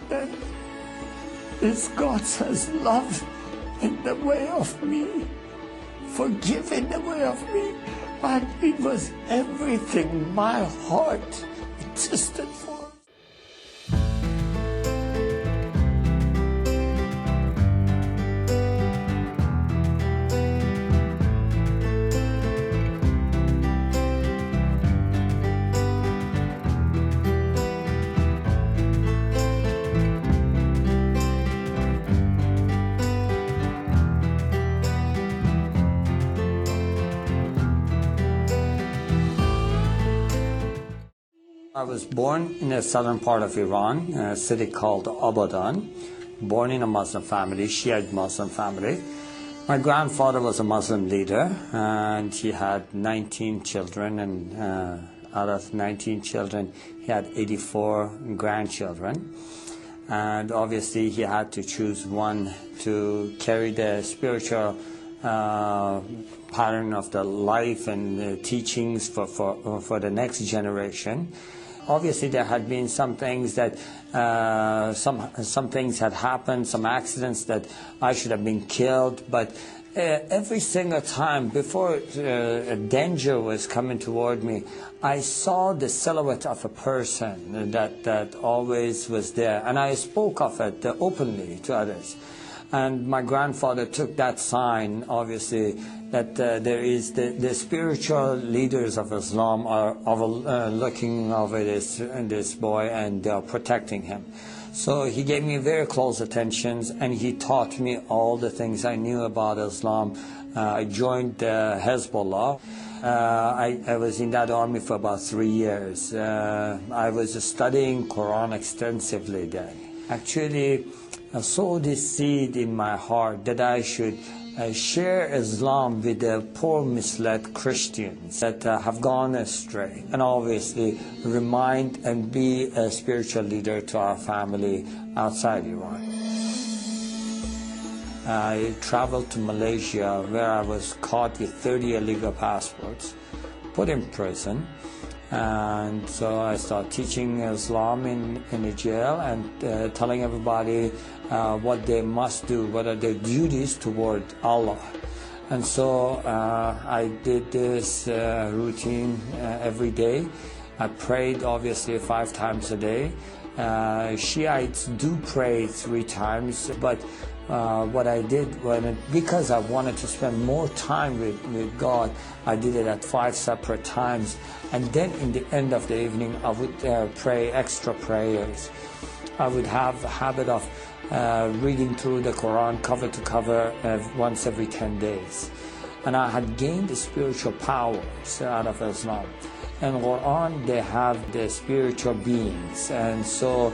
that this God has love in the way of me, forgive in the way of me, and it was everything my heart existed for. I was born in the southern part of Iran, a city called Abadan, born in a Muslim family, Shiite Muslim family. My grandfather was a Muslim leader, and he had 19 children, and out of 19 children, he had 84 grandchildren. And obviously, he had to choose one to carry the spiritual pattern of the life and the teachings for the next generation. Obviously, there had been some things that some things had happened, some accidents that I should have been killed. But every single time before a danger was coming toward me, I saw the silhouette of a person that always was there, and I spoke of it openly to others. And my grandfather took that sign, obviously, that there is the spiritual leaders of Islam are looking over this boy, and they are protecting him. So he gave me very close attentions, and he taught me all the things I knew about Islam. I joined Hetzbollah. I was in that army for about 3 years. I was studying Quran extensively then. Actually, I sowed this seed in my heart that I should share Islam with the poor, misled Christians that have gone astray, and obviously remind and be a spiritual leader to our family outside Iran. I traveled to Malaysia, where I was caught with 30 illegal passports, put in prison. And so I started teaching Islam in the jail, and telling everybody what they must do, what are their duties toward Allah. And so I did this routine every day. I prayed obviously 5 times a day. Shiites do pray 3 times, but what I did, because I wanted to spend more time with God, I did it at 5 separate times. And then in the end of the evening, I would pray extra prayers. I would have a habit of reading through the Quran cover to cover once every 10 days. And I had gained the spiritual powers out of Islam. In Quran, they have the spiritual beings. And so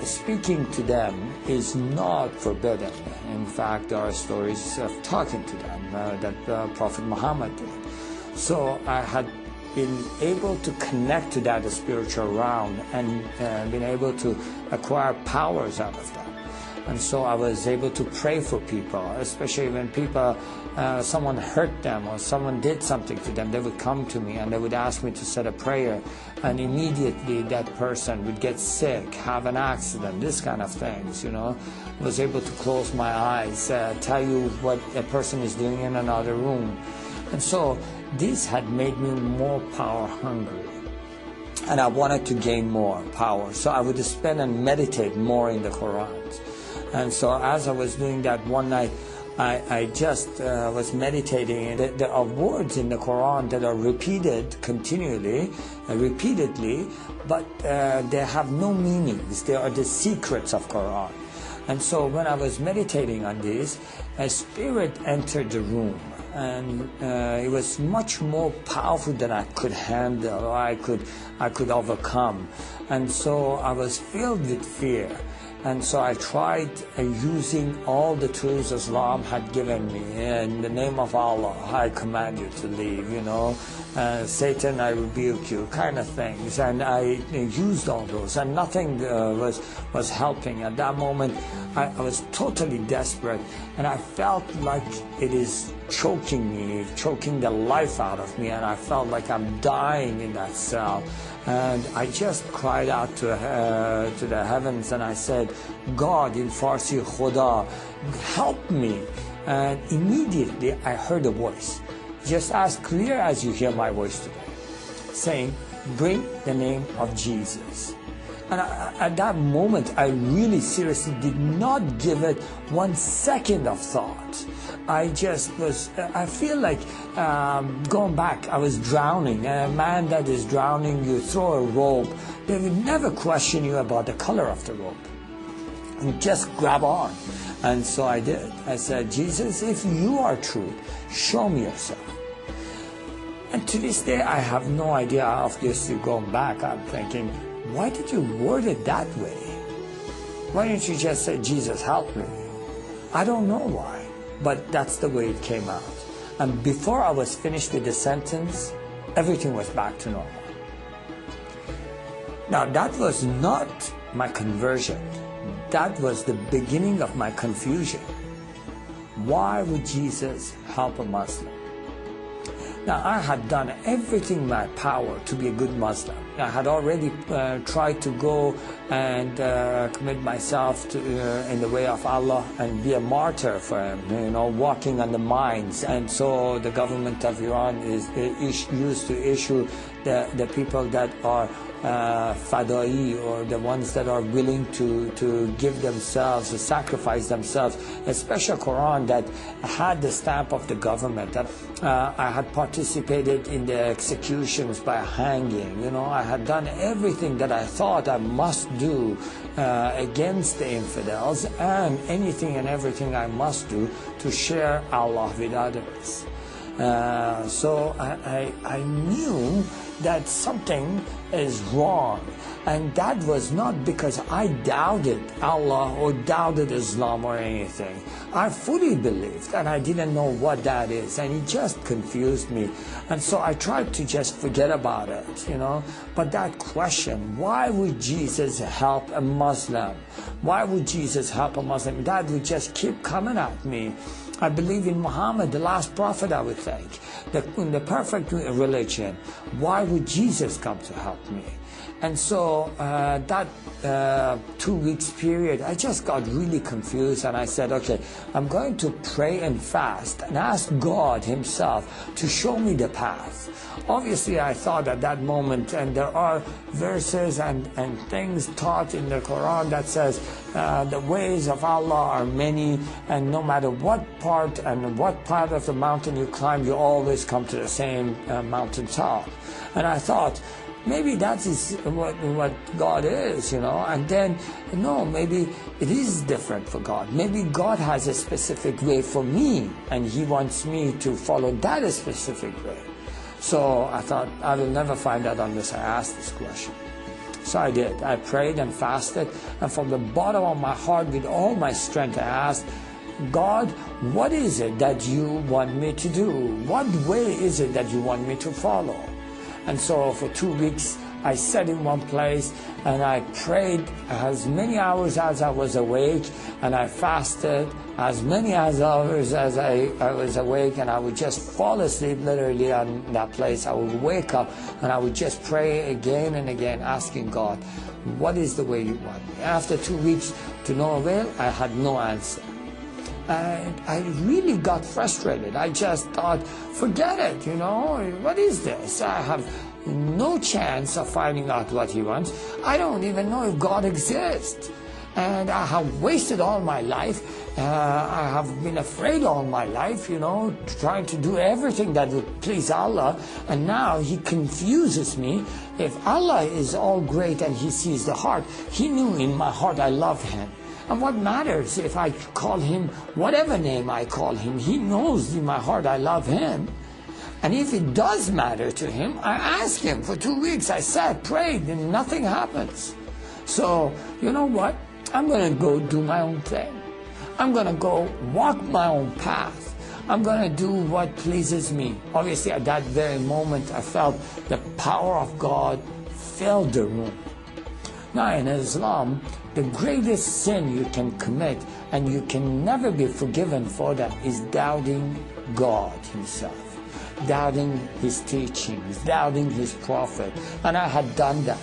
speaking to them is not forbidden. In fact, there are stories of talking to them that Prophet Muhammad did. So I had been able to connect to that spiritual realm and been able to acquire powers out of that. And so I was able to pray for people, especially when people, someone hurt them or someone did something to them. They would come to me and they would ask me to say a prayer, and immediately that person would get sick, have an accident, this kind of things, you know. I was able to close my eyes, tell you what a person is doing in another room. And so this had made me more power hungry, and I wanted to gain more power. So I would spend and meditate more in the Quran. And so as I was doing that one night, I just was meditating. There are words in the Quran that are repeated continually, repeatedly, but they have no meanings. They are the secrets of Quran. And so when I was meditating on this, a spirit entered the room. And it was much more powerful than I could handle, or I could overcome. And so I was filled with fear. And so I tried using all the tools Islam had given me. In the name of Allah, I command you to leave, you know. Satan, I rebuke you, kind of things. And I used all those, and nothing was helping. At that moment, I was totally desperate, and I felt like it is choking me, choking the life out of me, and I felt like I'm dying in that cell. And I just cried out to the heavens, and I said, God, in Farsi, Khuda, help me. And immediately I heard a voice, just as clear as you hear my voice today, saying, bring the name of Jesus. And at that moment, I really seriously did not give it 1 second of thought. I feel like going back, I was drowning. And a man that is drowning, you throw a rope, they would never question you about the color of the rope. And just grab on. And so I did. I said, Jesus, if you are true, show me yourself. And to this day, I have no idea. Obviously, going back, I'm thinking, why did you word it that way? Why didn't you just say, Jesus, help me? I don't know why, but that's the way it came out. And before I was finished with the sentence, everything was back to normal. Now, that was not my conversion. That was the beginning of my confusion. Why would Jesus help a Muslim? Now, I had done everything in my power to be a good Muslim. I had already tried to go and commit myself to, in the way of Allah and be a martyr for Him, walking on the mines. And so the government of Iran is used to issue the people that are fadai, or the ones that are willing to give themselves, to sacrifice themselves, a special Quran that had the stamp of the government. That I had participated in the executions by hanging. I had done everything that I thought I must do against the infidels, and anything and everything I must do to share Allah with others. So I knew that something is wrong, and that was not because I doubted Allah or doubted Islam or anything. I fully believed, and I didn't know what that is, and it just confused me. And so I tried to just forget about it, But that question, why would Jesus help a Muslim? Why would Jesus help a Muslim? That would just keep coming at me. I believe in Muhammad, the last prophet, I would think, the perfect religion. Why would Jesus come to help me? And so that 2 weeks period, I just got really confused, and I said, okay, I'm going to pray and fast and ask God Himself to show me the path. Obviously, I thought at that moment, and there are verses and things taught in the Quran that says the ways of Allah are many, and no matter what part of the mountain you climb, you always come to the same mountain top. And I thought, maybe that is what God is, and then, no, maybe it is different for God. Maybe God has a specific way for me, and He wants me to follow that specific way. So I thought, I will never find out unless I ask this question. So I did. I prayed and fasted, and from the bottom of my heart, with all my strength, I asked, God, what is it that you want me to do? What way is it that you want me to follow? And so for 2 weeks, I sat in one place and I prayed as many hours as I was awake, and I fasted as many hours as I was awake, and I would just fall asleep literally on that place. I would wake up and I would just pray again and again, asking God, what is the way you want me? After 2 weeks, to no avail, I had no answer. And I really got frustrated. I just thought, forget it, what is this? I have no chance of finding out what He wants. I don't even know if God exists. And I have wasted all my life. I have been afraid all my life, trying to do everything that would please Allah. And now He confuses me. If Allah is all great and He sees the heart, He knew in my heart I love Him. And what matters if I call Him whatever name I call Him? He knows in my heart I love Him. And if it does matter to Him, I ask Him. For 2 weeks I sat, prayed, and nothing happens. So, you know what? I'm going to go do my own thing. I'm going to go walk my own path. I'm going to do what pleases me. Obviously, at that very moment, I felt the power of God fill the room. Now, in Islam, the greatest sin you can commit, and you can never be forgiven for that, is doubting God Himself. doubting his teachings, doubting his prophet, and I had done that.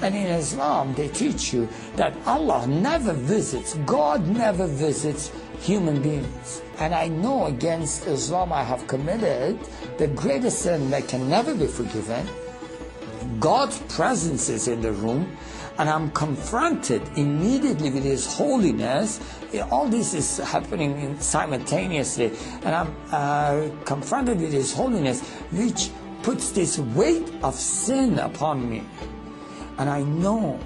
And in Islam, they teach you that Allah never visits, God never visits human beings. And I know against Islam I have committed the greatest sin that can never be forgiven. God's presence is in the room, and I'm confronted immediately with His holiness. All this is happening simultaneously, and I'm confronted with His holiness, which puts this weight of sin upon me. And I know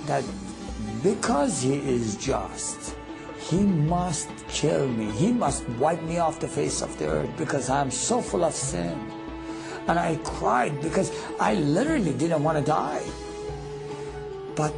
that because He is just, He must kill me. He must wipe me off the face of the earth because I'm so full of sin. And I cried because I literally didn't want to die. But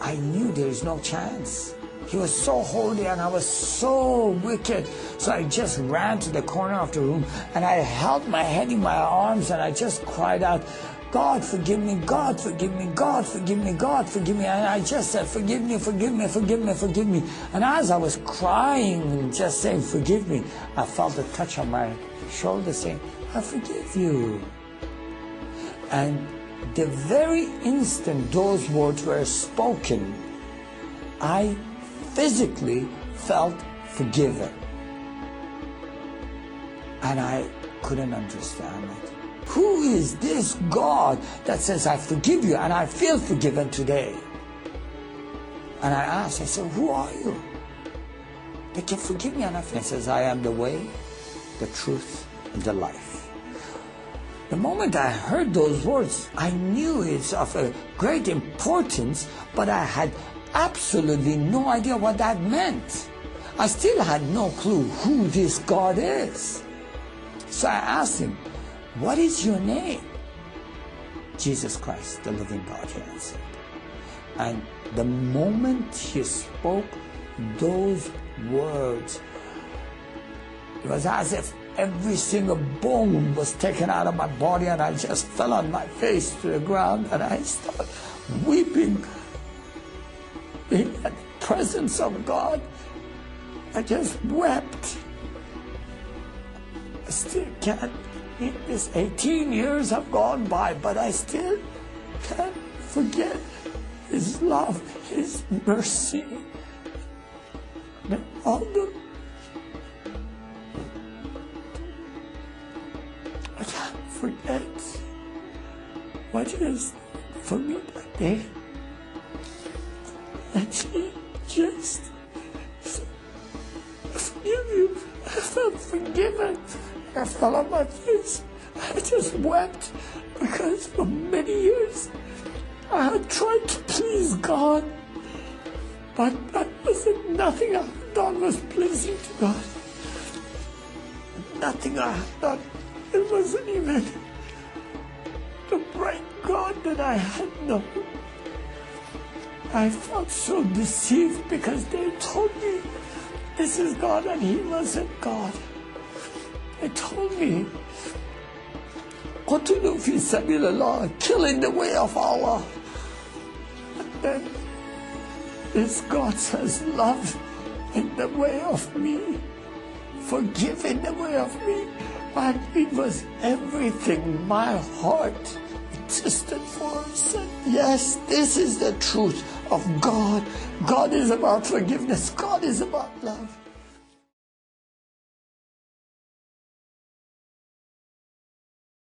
I knew there is no chance. He was so holy and I was so wicked. So I just ran to the corner of the room and I held my head in my arms and I just cried out, God forgive me, God forgive me, God forgive me, God forgive me. And I just said, forgive me, forgive me, forgive me, forgive me. And as I was crying and just saying, forgive me, I felt a touch on my shoulder saying, I forgive you. And the very instant those words were spoken, I physically felt forgiven. And I couldn't understand it. Who is this God that says, I forgive you and I feel forgiven today? And I asked, I said, who are you? They can forgive me and I feel. He says, I am the way, the truth, and the life. The moment I heard those words, I knew it's of a great importance, but I had absolutely no idea what that meant. I still had no clue who this God is. So I asked him, what is your name? Jesus Christ, the living God, he answered. And the moment he spoke those words, it was as if every single bone was taken out of my body and I just fell on my face to the ground and I started weeping in the presence of God. I just wept. I still can't, this 18 years have gone by, but I still can't forget His love, His mercy, and all the I can't forget what it is for me that day. And He just said, I forgive you. I felt forgiven. I fell on my face. I just wept because for many years I had tried to please God, but that wasn't, nothing I had done was pleasing to God. Nothing I had done. It wasn't even the bright God that I had known. I felt so deceived because they told me this is God and He wasn't God. They told me, "Qutulu fi sabilillah," kill in the way of Allah. And then this God says, love in the way of me, forgive in the way of me. And it was everything my heart existed for. Said, yes, this is the truth of God. God is about forgiveness. God is about love.